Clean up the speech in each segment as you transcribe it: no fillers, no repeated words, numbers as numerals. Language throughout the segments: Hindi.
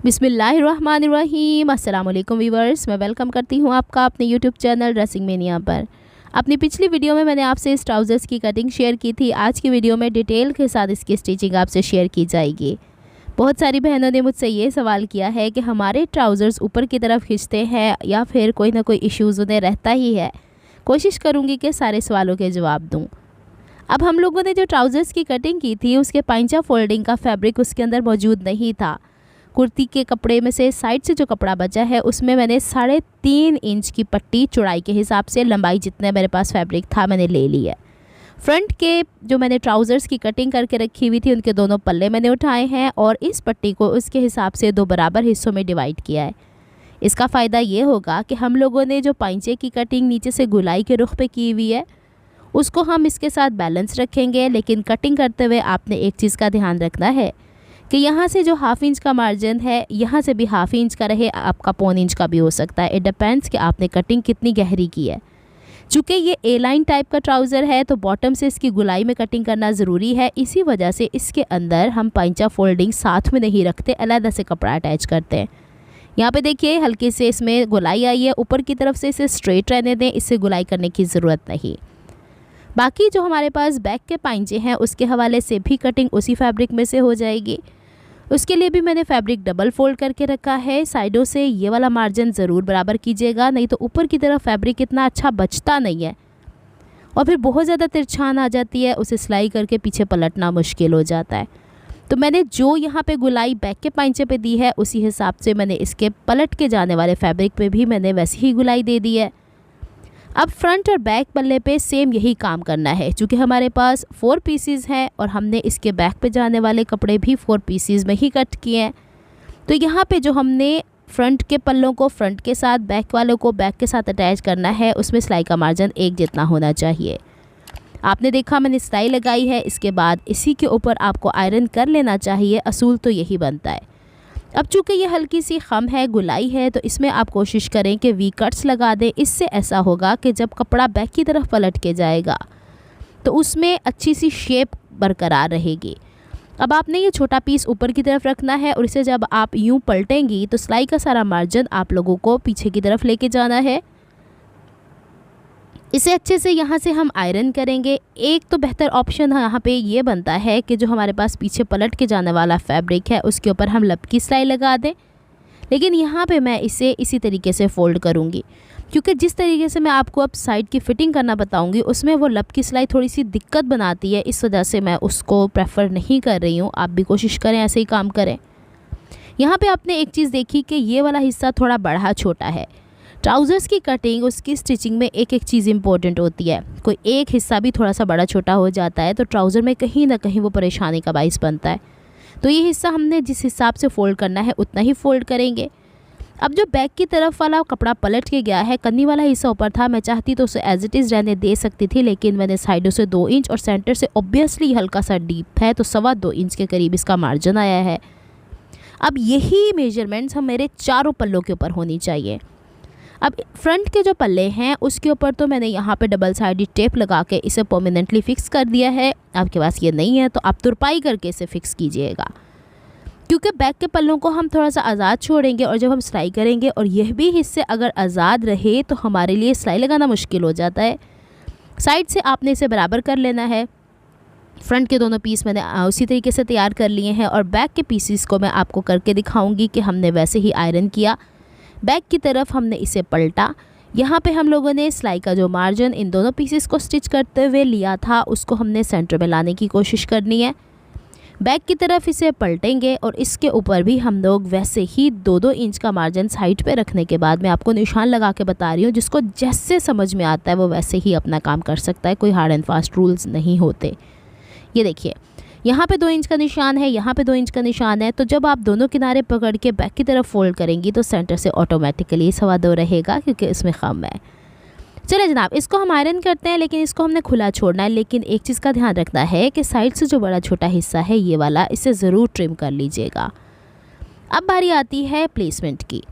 बिस्मिल्लाहिर्रहमानिर्रहीम। अस्सलाम वालेकुम वीवर्स, मैं वेलकम करती हूँ आपका अपने यूट्यूब चैनल ड्रेसिंग मेनिया पर। अपनी पिछली वीडियो में मैंने आपसे इस ट्राउज़र्स की कटिंग शेयर की थी। आज की वीडियो में डिटेल के साथ इसकी स्टिचिंग आपसे शेयर की जाएगी। बहुत सारी बहनों ने मुझसे ये सवाल किया है कि हमारे ट्राउज़र्स ऊपर की तरफ खिंचते हैं या फिर कोई ना कोई इश्यूज़ उन्हें रहता ही है। कोशिश करूँगी कि सारे सवालों के जवाब दूँ। अब हम लोगों ने जो ट्राउज़र्स की कटिंग की थी उसके पाइंचा फोल्डिंग का फैब्रिक उसके अंदर मौजूद नहीं था। कुर्ती के कपड़े में से साइड से जो कपड़ा बचा है उसमें मैंने 3.5 इंच की पट्टी चौड़ाई के हिसाब से लंबाई जितने मेरे पास फैब्रिक था मैंने ले ली है। फ्रंट के जो मैंने ट्राउज़र्स की कटिंग करके रखी हुई थी उनके दोनों पल्ले मैंने उठाए हैं और इस पट्टी को उसके हिसाब से 2 बराबर हिस्सों में डिवाइड किया है। इसका फ़ायदा ये होगा कि हम लोगों ने जो पाइंचे की कटिंग नीचे से गुलाई के रुख पे की हुई है उसको हम इसके साथ बैलेंस रखेंगे, लेकिन कटिंग करते हुए आपने एक चीज़ का ध्यान रखना है कि यहाँ से जो ½ इंच का मार्जिन है यहाँ से भी ½ इंच का रहे, आपका 1.25 इंच का भी हो सकता है। इट डिपेंड्स कि आपने कटिंग कितनी गहरी की है। चूँकि ये ए लाइन टाइप का ट्राउज़र है तो बॉटम से इसकी गुलाई में कटिंग करना ज़रूरी है। इसी वजह से इसके अंदर हम पाइंचा फोल्डिंग साथ में नहीं रखते, अलग से कपड़ा अटैच करते हैं। यहाँ पे देखिए हल्के से इसमें गुलाई आई है, ऊपर की तरफ से इसे स्ट्रेट रहने दें, इससे गुलाई करने की ज़रूरत नहीं। बाकी जो हमारे पास बैक के पाइंचे हैं उसके हवाले से भी कटिंग उसी फैब्रिक में से हो जाएगी। उसके लिए भी मैंने फैब्रिक डबल फोल्ड करके रखा है। साइडों से ये वाला मार्जिन ज़रूर बराबर कीजिएगा, नहीं तो ऊपर की तरफ फैब्रिक इतना अच्छा बचता नहीं है और फिर बहुत ज़्यादा तिरछान आ जाती है, उसे सिलाई करके पीछे पलटना मुश्किल हो जाता है। तो मैंने जो यहाँ पे गुलाई बैक के पाइंचे पे दी है उसी हिसाब से मैंने इसके पलट के जाने वाले फैब्रिक पे भी मैंने वैसी ही गुलाई दे दी है। अब फ्रंट और बैक पल्ले पे सेम यही काम करना है। क्योंकि हमारे पास 4 पीसीज़ हैं और हमने इसके बैक पे जाने वाले कपड़े भी 4 पीसीज़ में ही कट किए हैं, तो यहाँ पे जो हमने फ्रंट के पल्लों को फ्रंट के साथ, बैक वालों को बैक के साथ अटैच करना है उसमें सिलाई का मार्जिन एक जितना होना चाहिए। आपने देखा मैंने सिलाई लगाई है, इसके बाद इसी के ऊपर आपको आयरन कर लेना चाहिए। असूल तो यही बनता है। अब चूँकि ये हल्की सी खम है, गुलाई है, तो इसमें आप कोशिश करें कि वी कट्स लगा दें। इससे ऐसा होगा कि जब कपड़ा बैक की तरफ पलट के जाएगा तो उसमें अच्छी सी शेप बरकरार रहेगी। अब आपने ये छोटा पीस ऊपर की तरफ रखना है और इसे जब आप यूँ पलटेंगी तो सिलाई का सारा मार्जिन आप लोगों को पीछे की तरफ लेके जाना है। इसे अच्छे से यहाँ से हम आयरन करेंगे। एक तो बेहतर ऑप्शन यहाँ पे ये बनता है कि जो हमारे पास पीछे पलट के जाने वाला फैब्रिक है उसके ऊपर हम लब की सिलाई लगा दें, लेकिन यहाँ पे मैं इसे इसी तरीके से फ़ोल्ड करूँगी क्योंकि जिस तरीके से मैं आपको अब साइड की फ़िटिंग करना बताऊँगी उसमें वो लब की सिलाई थोड़ी सी दिक्कत बनाती है। इस वजह से मैं उसको प्रेफर नहीं कर रही हूँ। आप भी कोशिश करें ऐसे ही काम करें। यहाँ पर आपने एक चीज़ देखी कि ये वाला हिस्सा थोड़ा बड़ा छोटा है। ट्राउज़र्स की कटिंग, उसकी स्टिचिंग में एक एक चीज़ इंपॉर्टेंट होती है। कोई एक हिस्सा भी थोड़ा सा बड़ा छोटा हो जाता है तो ट्राउज़र में कहीं ना कहीं वो परेशानी का बाइस बनता है। तो ये हिस्सा हमने जिस हिसाब से फ़ोल्ड करना है उतना ही फ़ोल्ड करेंगे। अब जो बैक की तरफ वाला कपड़ा पलट के गया है, कन्नी वाला हिस्सा ऊपर था, मैं चाहती तो उसे एज इट इज़ रहने दे सकती थी, लेकिन मैंने साइडों से 2 इंच और सेंटर से ऑब्वियसली हल्का सा डीप है तो 2.25 इंच के करीब इसका मार्जिन आया है। अब यही मेजरमेंट्स हम मेरे चारों पल्लों के ऊपर होनी चाहिए। अब फ्रंट के जो पल्ले हैं उसके ऊपर तो मैंने यहाँ पे डबल साइडेड टेप लगा के इसे परमानेंटली फ़िक्स कर दिया है। आपके पास ये नहीं है तो आप तुरपाई करके इसे फ़िक्स कीजिएगा, क्योंकि बैक के पल्लों को हम थोड़ा सा आज़ाद छोड़ेंगे और जब हम सिलाई करेंगे और यह भी हिस्से अगर आज़ाद रहे तो हमारे लिए सिलाई लगाना मुश्किल हो जाता है। साइड से आपने इसे बराबर कर लेना है। फ्रंट के दोनों पीस मैंने उसी तरीके से तैयार कर लिए हैं और बैक के पीसीस को मैं आपको करके दिखाऊँगी कि हमने वैसे ही आयरन किया। बैक की तरफ हमने इसे पलटा। यहाँ पे हम लोगों ने सिलाई का जो मार्जिन इन दोनों पीसेस को स्टिच करते हुए लिया था उसको हमने सेंटर में लाने की कोशिश करनी है। बैक की तरफ इसे पलटेंगे और इसके ऊपर भी हम लोग वैसे ही 2-2 इंच का मार्जिन साइड पे रखने के बाद मैं आपको निशान लगा के बता रही हूँ। जिसको जैसे समझ में आता है वो वैसे ही अपना काम कर सकता है, कोई हार्ड एंड फास्ट रूल्स नहीं होते। ये देखिए यहाँ पे 2 इंच का निशान है, यहाँ पे 2 इंच का निशान है। तो जब आप दोनों किनारे पकड़ के बैक की तरफ फोल्ड करेंगी तो सेंटर से ऑटोमेटिकली 2.25 रहेगा क्योंकि इसमें खम है। चले जनाब, इसको हम आयरन करते हैं, लेकिन इसको हमने खुला छोड़ना है। लेकिन एक चीज़ का ध्यान रखना है कि साइड से जो बड़ा छोटा हिस्सा है ये वाला, इसे ज़रूर ट्रिम कर लीजिएगा। अब बारी आती है प्लेसमेंट की।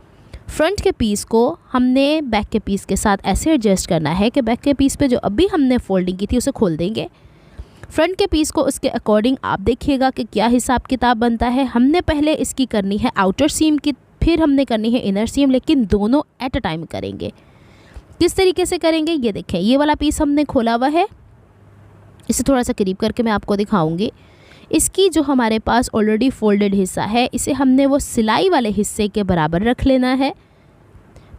फ्रंट के पीस को हमने बैक के पीस के साथ ऐसे एडजस्ट करना है कि बैक के पीस पे जो अभी हमने फोल्डिंग की थी उसे खोल देंगे। फ्रंट के पीस को उसके अकॉर्डिंग आप देखिएगा कि क्या हिसाब किताब बनता है। हमने पहले इसकी करनी है आउटर सीम की, फिर हमने करनी है इनर सीम, लेकिन दोनों एट अ टाइम करेंगे। किस तरीके से करेंगे ये देखें, ये वाला पीस हमने खोला हुआ है, इसे थोड़ा सा करीब करके मैं आपको दिखाऊंगी। इसकी जो हमारे पास ऑलरेडी फोल्डेड हिस्सा है, इसे हमने वो सिलाई वाले हिस्से के बराबर रख लेना है,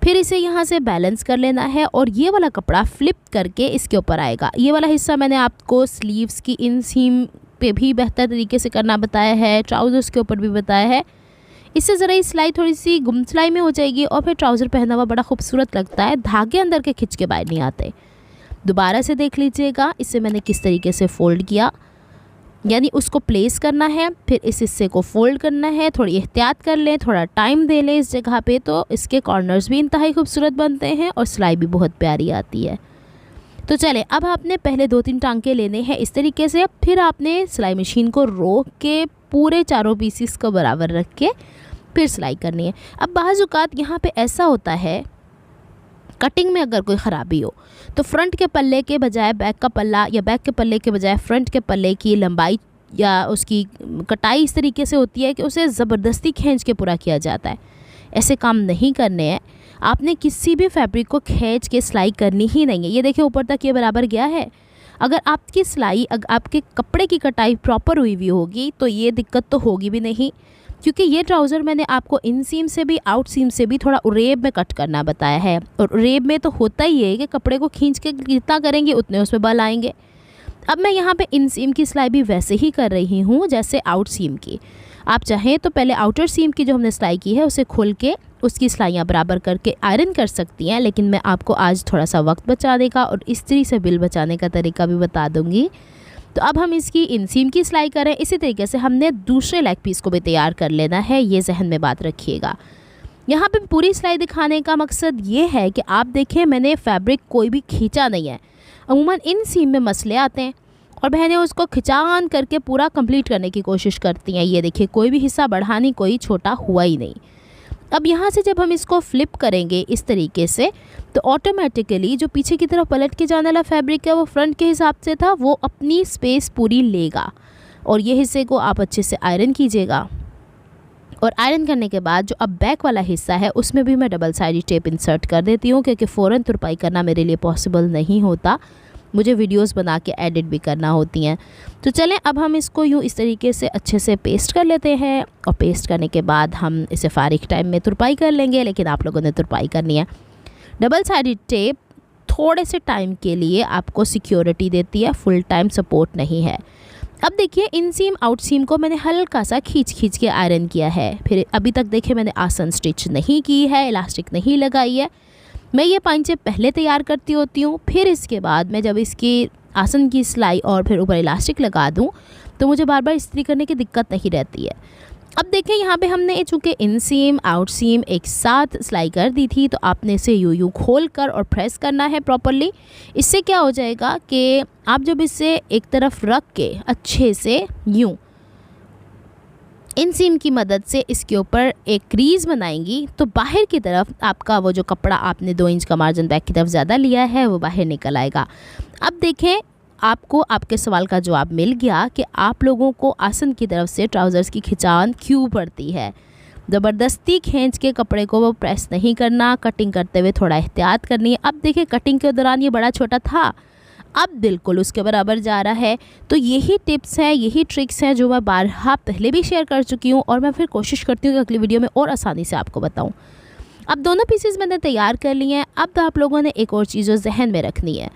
फिर इसे यहाँ से बैलेंस कर लेना है और ये वाला कपड़ा फ्लिप करके इसके ऊपर आएगा। ये वाला हिस्सा मैंने आपको स्लीव्स की इन सीम पे भी बेहतर तरीके से करना बताया है, ट्राउज़र्स के ऊपर भी बताया है। इससे ज़रा ये सिलाई थोड़ी सी गुम सिलाई में हो जाएगी और फिर ट्राउज़र पहना हुआ बड़ा खूबसूरत लगता है, धागे अंदर के खिंच के बाहर नहीं आते। दोबारा से देख लीजिएगा इसे मैंने किस तरीके से फ़ोल्ड किया, यानी उसको प्लेस करना है, फिर इस हिस्से को फ़ोल्ड करना है। थोड़ी एहतियात कर लें, थोड़ा टाइम दे लें इस जगह पे, तो इसके कॉर्नर्स भी इंतहाई खूबसूरत बनते हैं और सिलाई भी बहुत प्यारी आती है। तो चले, अब आपने पहले 2-3 टांके लेने हैं इस तरीके से, फिर आपने सिलाई मशीन को रोक के पूरे चारों पीसीस को बराबर रख के फिर सिलाई करनी है। अब बाज़ औक़ात यहाँ पे ऐसा होता है, कटिंग में अगर कोई ख़राबी हो तो फ्रंट के पल्ले के बजाय बैक का पल्ला, या बैक के पल्ले के बजाय फ्रंट के पल्ले की लंबाई या उसकी कटाई इस तरीके से होती है कि उसे ज़बरदस्ती खींच के पूरा किया जाता है। ऐसे काम नहीं करने हैं। आपने किसी भी फैब्रिक को खींच के सिलाई करनी ही नहीं है। ये देखिए ऊपर तक ये बराबर गया है। अगर आपकी सिलाई, आपके कपड़े की कटाई प्रॉपर हुई होगी तो ये दिक्कत तो होगी भी नहीं, क्योंकि ये ट्राउज़र मैंने आपको इन सीम से भी आउट सीम से भी थोड़ा उरेब में कट करना बताया है। और उरेब में तो होता ही है कि कपड़े को खींच के जितना करेंगे उतने उसमें बल आएंगे। अब मैं यहाँ पे इन सीम की सिलाई भी वैसे ही कर रही हूँ जैसे आउट सीम की। आप चाहें तो पहले आउटर सीम की जो हमने सिलाई की है उसे खोल के उसकी सिलाइयाँ बराबर करके आयरन कर सकती हैं, लेकिन मैं आपको आज थोड़ा सा वक्त बचाने का और इस्त्री से बिल बचाने का तरीका भी बता दूँगी। तो अब हम इसकी इनसीम की सिलाई करें। इसी तरीके से हमने दूसरे लेग पीस को भी तैयार कर लेना है, ये जहन में बात रखिएगा। यहाँ पे पूरी सिलाई दिखाने का मकसद ये है कि आप देखें मैंने फैब्रिक कोई भी खींचा नहीं है। अमूमन इन सीम में मसले आते हैं और बहनें उसको खिंचान करके पूरा कंप्लीट करने की कोशिश करती हैं। ये देखिए कोई भी हिस्सा बढ़ा नहीं, कोई छोटा हुआ ही नहीं। अब यहाँ से जब हम इसको फ्लिप करेंगे इस तरीके से, तो ऑटोमेटिकली जो पीछे की तरफ पलट के जाने वाला फैब्रिक है वो फ्रंट के हिसाब से था, वो अपनी स्पेस पूरी लेगा। और ये हिस्से को आप अच्छे से आयरन कीजिएगा। और आयरन करने के बाद जो अब बैक वाला हिस्सा है उसमें भी मैं डबल साइड टेप इंसर्ट कर देती हूँ, क्योंकि फ़ौरन तुरपाई करना मेरे लिए पॉसिबल नहीं होता, मुझे वीडियोस बना के एडिट भी करना होती हैं। तो चलें अब हम इसको यूँ इस तरीके से अच्छे से पेस्ट कर लेते हैं और पेस्ट करने के बाद हम इसे फारिग टाइम में तुरपाई कर लेंगे, लेकिन आप लोगों ने तुरपाई करनी है। डबल साइडेड टेप थोड़े से टाइम के लिए आपको सिक्योरिटी देती है, फुल टाइम सपोर्ट नहीं है। अब देखिए इन सीम आउट सीम को मैंने हल्का सा खींच के आयरन किया है। फिर अभी तक देखिए मैंने आसन स्टिच नहीं की है, इलास्टिक नहीं लगाई है। मैं ये पांचे पहले तैयार करती होती हूँ, फिर इसके बाद मैं जब इसकी आसन की सिलाई और फिर ऊपर इलास्टिक लगा दूँ तो मुझे बार बार इस्त्री करने की दिक्कत नहीं रहती है। अब देखें यहाँ पे हमने चूँकि इन सीम आउट सीम एक साथ सिलाई कर दी थी, तो आपने इसे यूँ खोल कर और प्रेस करना है प्रॉपरली। इससे क्या हो जाएगा कि आप जब इसे एक तरफ रख के अच्छे से यूँ इन सीम की मदद से इसके ऊपर एक क्रीज़ बनाएंगी, तो बाहर की तरफ आपका वो जो कपड़ा आपने 2 इंच का मार्जिन बैक की तरफ ज़्यादा लिया है वो बाहर निकल आएगा। अब देखें आपको आपके सवाल का जवाब मिल गया कि आप लोगों को आसन की तरफ से ट्राउज़र्स की खिंचान क्यों पड़ती है। ज़बरदस्ती खींच के कपड़े को वो प्रेस नहीं करना, कटिंग करते हुए थोड़ा एहतियात करनी है। अब देखिए कटिंग के दौरान ये बड़ा छोटा था, अब बिल्कुल उसके बराबर जा रहा है। तो यही टिप्स हैं, यही ट्रिक्स हैं जो मैं बारहा पहले भी शेयर कर चुकी हूँ और मैं फिर कोशिश करती हूँ कि अगली वीडियो में और आसानी से आपको बताऊँ। अब दोनों पीसेस मैंने तैयार कर लिए हैं। अब तो आप लोगों ने एक और चीज़ जहन में रखनी है,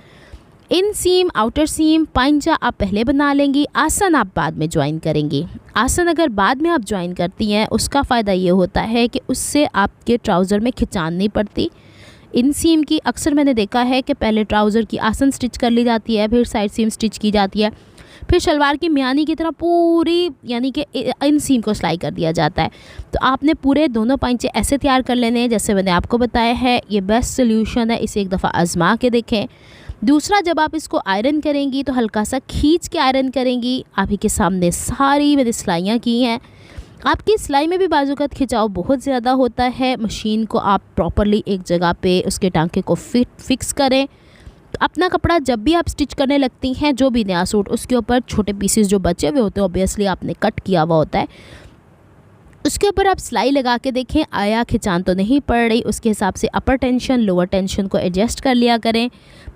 इन सीम आउटर सीम पांचा आप पहले बना लेंगी, आसन आप बाद में ज्वाइन करेंगी। आसन अगर बाद में आप ज्वाइन करती हैं उसका फ़ायदा ये होता है कि उससे आपके ट्राउज़र में खिंचान नहीं पड़ती। इन सीम की अक्सर मैंने देखा है कि पहले ट्राउज़र की आसन स्टिच कर ली जाती है, फिर साइड सीम स्टिच की जाती है, फिर शलवार की म्यानी की तरह पूरी यानी कि इन सीम को सिलाई कर दिया जाता है। तो आपने पूरे दोनों पांचे ऐसे तैयार कर लेने हैं जैसे मैंने आपको बताया है। ये बेस्ट सोल्यूशन है, इसे एक दफ़ा आजमा के देखें। दूसरा, जब आप इसको आयरन करेंगी तो हल्का सा खींच के आयरन करेंगी। आप ही के सामने सारी मैंने सिलाइयाँ की हैं। आपकी सिलाई में भी बाजूकत खिंचाव बहुत ज़्यादा होता है। मशीन को आप प्रॉपरली एक जगह पे उसके टांके को फिक्स करें तो अपना कपड़ा जब भी आप स्टिच करने लगती हैं, जो भी नया सूट, उसके ऊपर छोटे पीसेस जो बचे हुए होते हैं ऑब्वियसली आपने कट किया हुआ होता है, उसके ऊपर आप सिलाई लगा के देखें आया खिंचान तो नहीं पड़ रही, उसके हिसाब से अपर टेंशन लोअर टेंशन को एडजस्ट कर लिया करें,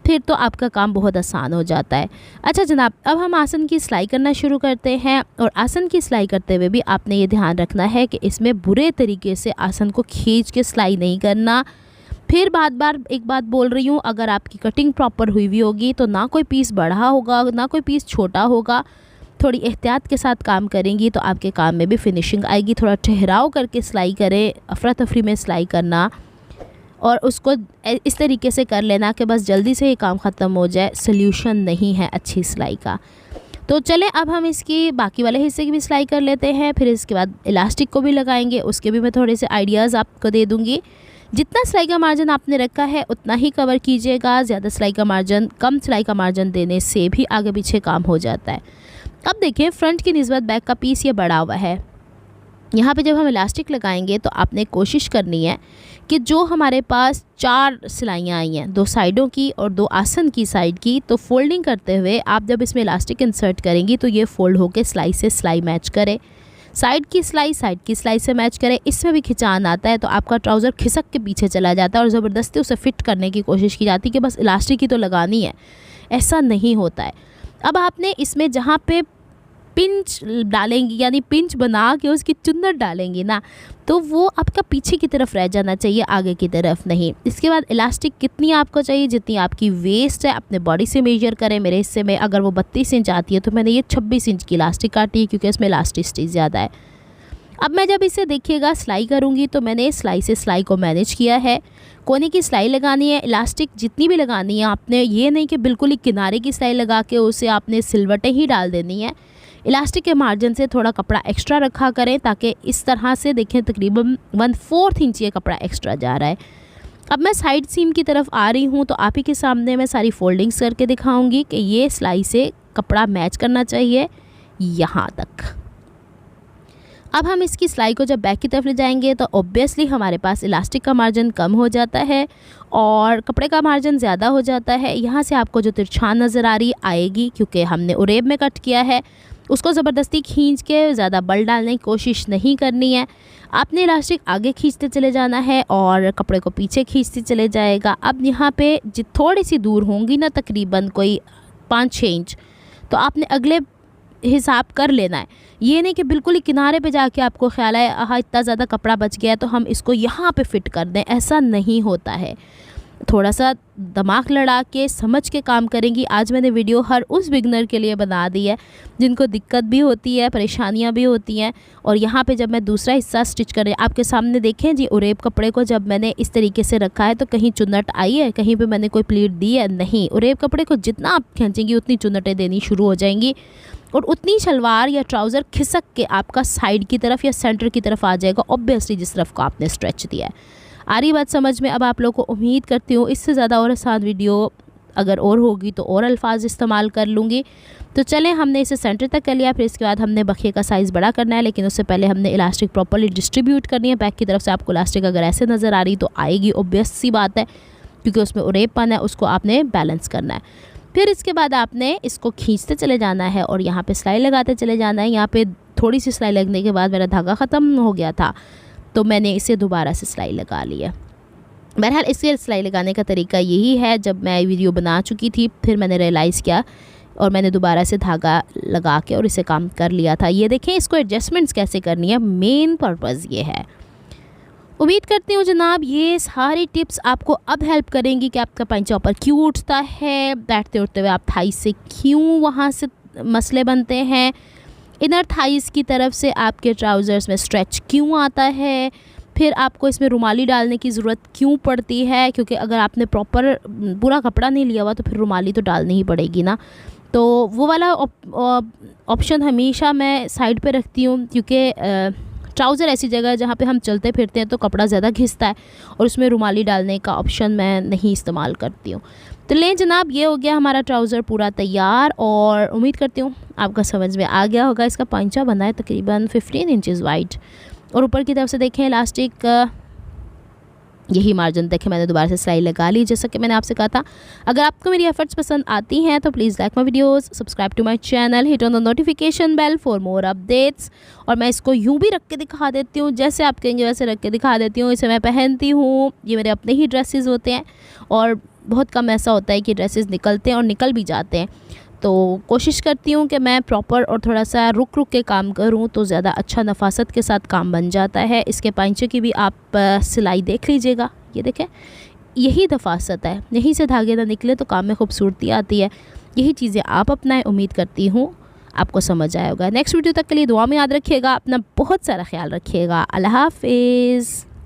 फिर तो आपका काम बहुत आसान हो जाता है। अच्छा जनाब, अब हम आसन की सिलाई करना शुरू करते हैं। और आसन की सिलाई करते हुए भी आपने ये ध्यान रखना है कि इसमें बुरे तरीके से आसन को खींच के सिलाई नहीं करना। फिर एक बात बोल रही हूँ, अगर आपकी कटिंग प्रॉपर हुई हुई होगी तो ना कोई पीस बड़ा होगा ना कोई पीस छोटा होगा। थोड़ी एहतियात के साथ काम करेंगी तो आपके काम में भी फिनिशिंग आएगी। थोड़ा ठहराव करके सिलाई करें, अफरा तफरी में सिलाई करना और उसको इस तरीके से कर लेना कि बस जल्दी से ये काम ख़त्म हो जाए, सल्यूशन नहीं है अच्छी सिलाई का। तो चलें अब हम इसकी बाकी वाले हिस्से की भी सिलाई कर लेते हैं। फिर इसके बाद इलास्टिक को भी लगाएंगे, उसके भी मैं थोड़े से आइडियाज़ आपको दे दूँगी। जितना सिलाई का मार्जिन आपने रखा है उतना ही कवर कीजिएगा। ज़्यादा सिलाई का मार्जिन, कम सिलाई का मार्जिन देने से भी आगे पीछे काम हो जाता है। अब देखिए फ्रंट की निस्बत बैक का पीस ये बड़ा हुआ है। यहाँ पे जब हम इलास्टिक लगाएंगे तो आपने कोशिश करनी है कि जो हमारे पास 4 सिलाइयाँ आई हैं, 2 साइडों की और 2 आसन की साइड की, तो फोल्डिंग करते हुए आप जब इसमें इलास्टिक इंसर्ट करेंगी तो ये फोल्ड होकर सिलाई से सिलाई मैच करे। साइड की सिलाई से मैच करे। इसमें भी खिंचान आता है तो आपका ट्राउज़र खिसक के पीछे चला जाता है और ज़बरदस्ती उसे फिट करने की कोशिश की जाती है कि बस इलास्टिक ही तो लगानी है। ऐसा नहीं होता है। अब आपने इसमें जहाँ पे पिंच डालेंगी यानी पिंच बना के उसकी चुन्नट डालेंगी ना, तो वो आपका पीछे की तरफ रह जाना चाहिए, आगे की तरफ नहीं। इसके बाद इलास्टिक कितनी आपको चाहिए, जितनी आपकी वेस्ट है अपने बॉडी से मेजर करें। मेरे हिस्से में अगर वो 32 इंच आती है तो मैंने ये 26 इंच की इलास्टिक काटी है क्योंकि इसमें इलास्टिसिटी ज़्यादा है। अब मैं जब इसे देखिएगा सिलाई करूँगी तो मैंने सिलाई से सिलाई को मैनेज किया है। कोने की सिलाई लगानी है, इलास्टिक जितनी भी लगानी है आपने, ये नहीं कि बिल्कुल ही किनारे की सिलाई लगा के उसे आपने सिलवटें ही डाल देनी है। इलास्टिक के मार्जिन से थोड़ा कपड़ा एक्स्ट्रा रखा करें ताकि इस तरह से देखें तकरीबन 1/4 इंच ये कपड़ा एक्स्ट्रा जा रहा है। अब मैं साइड सीम की तरफ आ रही हूँ तो आप ही के सामने मैं सारी फोल्डिंग्स करके दिखाऊंगी कि ये सिलाई से कपड़ा मैच करना चाहिए यहाँ तक। अब हम इसकी सिलाई को जब बैक की तरफ ले जाएंगे तो ऑब्वियसली हमारे पास इलास्टिक का मार्जिन कम हो जाता है और कपड़े का मार्जिन ज़्यादा हो जाता है। यहाँ से आपको जो तिरछान नज़र आ रही आएगी क्योंकि हमने उरेब में कट किया है, उसको ज़बरदस्ती खींच के ज़्यादा बल डालने की कोशिश नहीं करनी है। आपने इलास्टिक आगे खींचते चले जाना है और कपड़े को पीछे खींचते चले जाएगा। अब यहाँ पे थोड़ी सी दूर होंगी ना, तकरीबन कोई 5-6 इंच, तो आपने अगले हिसाब कर लेना है। ये नहीं कि बिल्कुल ही किनारे पे जाके आपको ख्याल है हाँ इतना ज़्यादा कपड़ा बच गया है तो हम इसको यहाँ पे फिट कर दें, ऐसा नहीं होता है। थोड़ा सा दिमाग लड़ा के समझ के काम करेंगी। आज मैंने वीडियो हर उस बिगनर के लिए बना दी है जिनको दिक्कत भी होती है, परेशानियां भी होती हैं। और यहाँ पे जब मैं दूसरा हिस्सा स्टिच कर रही हूँ, आपके सामने देखें जी, उरेब कपड़े को जब मैंने इस तरीके से रखा है तो कहीं चुन्नट आई है, कहीं पे मैंने कोई प्लीट दी है? नहीं। उरेब कपड़े को जितना आप खींचेंगी उतनी चुन्नटें देनी शुरू हो जाएंगी और उतनी शलवार या ट्राउज़र खिसक के आपका साइड की तरफ या सेंटर की तरफ आ जाएगा, ऑब्वियसली जिस तरफ को आपने स्ट्रेच दिया है। आ रही बात समझ में? अब आप लोगों को उम्मीद करती हूँ इससे ज़्यादा और आसान वीडियो अगर और होगी तो और अल्फाज इस्तेमाल कर लूँगी। तो चलें, हमने इसे सेंटर तक कर लिया। फिर इसके बाद हमने बखिए का साइज़ बड़ा करना है, लेकिन उससे पहले हमने इलास्टिक प्रॉपर्ली डिस्ट्रीब्यूट करनी है। बैक की तरफ से आपको इलास्टिक अगर ऐसे नज़र आ रही तो आएगी, ऑब्वियस सी बात है, क्योंकि उसमें उरेबपन है, उसको आपने बैलेंस करना है। फिर इसके बाद आपने इसको खींचते चले जाना है और यहाँ पे सिलाई लगाते चले जाना है। यहाँ पे थोड़ी सी सिलाई लगने के बाद मेरा धागा ख़त्म हो गया था तो मैंने इसे दोबारा से सिलाई लगा ली है। बहरहाल इसके सिलाई लगाने का तरीका यही है। जब मैं वीडियो बना चुकी थी फिर मैंने रियलाइज़ किया और मैंने दोबारा से धागा लगा के और इसे काम कर लिया था। ये देखें, इसको एडजस्टमेंट्स कैसे करनी है, मेन पर्पज़ ये है। उम्मीद करती हूँ जनाब ये सारी टिप्स आपको अब हेल्प करेंगी कि आपका पंचा ऊपर क्यों उठता है, बैठते उठते हुए आप थाई से क्यों वहाँ से मसले बनते हैं, इनर थाइस की तरफ से आपके ट्राउज़र्स में स्ट्रेच क्यों आता है, फिर आपको इसमें रुमाली डालने की ज़रूरत क्यों पड़ती है, क्योंकि अगर आपने प्रॉपर पूरा कपड़ा नहीं लिया हुआ तो फिर रुमाली तो डालनी ही पड़ेगी ना। तो वो वाला ऑप्शन हमेशा मैं साइड पे रखती हूँ, क्योंकि ट्राउज़र ऐसी जगह है जहाँ पे हम चलते फिरते हैं तो कपड़ा ज़्यादा घिसता है और उसमें रुमाली डालने का ऑप्शन मैं नहीं इस्तेमाल करती हूँ। तो लें जनाब, ये हो गया हमारा ट्राउज़र पूरा तैयार और उम्मीद करती हूँ आपका समझ में आ गया होगा। इसका पंचा बना है तकरीबन 15 इंचज़ वाइड और ऊपर की तरफ से देखें इलास्टिक यही मार्जिन देखें, मैंने दोबारा से सिलाई लगा ली जैसा कि मैंने आपसे कहा था। अगर आपको मेरी एफर्ट्स पसंद आती हैं तो please like my videos, subscribe to my channel, hit on the notification bell for more updates. और मैं इसको यूँ भी रख के दिखा देती हूँ, जैसे आप कहेंगे वैसे रख के दिखा देती हूँ। इसे मैं पहनती हूँ, ये मेरे अपने ही ड्रेसेस होते हैं और बहुत कम ऐसा होता है कि ड्रेसेस निकलते हैं और निकल भी जाते हैं। तो कोशिश करती हूँ कि मैं प्रॉपर और थोड़ा सा रुक रुक के काम करूँ तो ज़्यादा अच्छा नफासत के साथ काम बन जाता है। इसके पांचे की भी आप सिलाई देख लीजिएगा, ये देखें, यही नफासत है, यहीं से धागे ना निकले तो काम में खूबसूरती आती है। यही चीज़ें आप अपनाएं, उम्मीद करती हूँ आपको समझ आया होगा। नेक्स्ट वीडियो तक के लिए दुआ में याद रखिएगा, अपना बहुत सारा ख्याल रखिएगा। अल्लाह हाफिज़।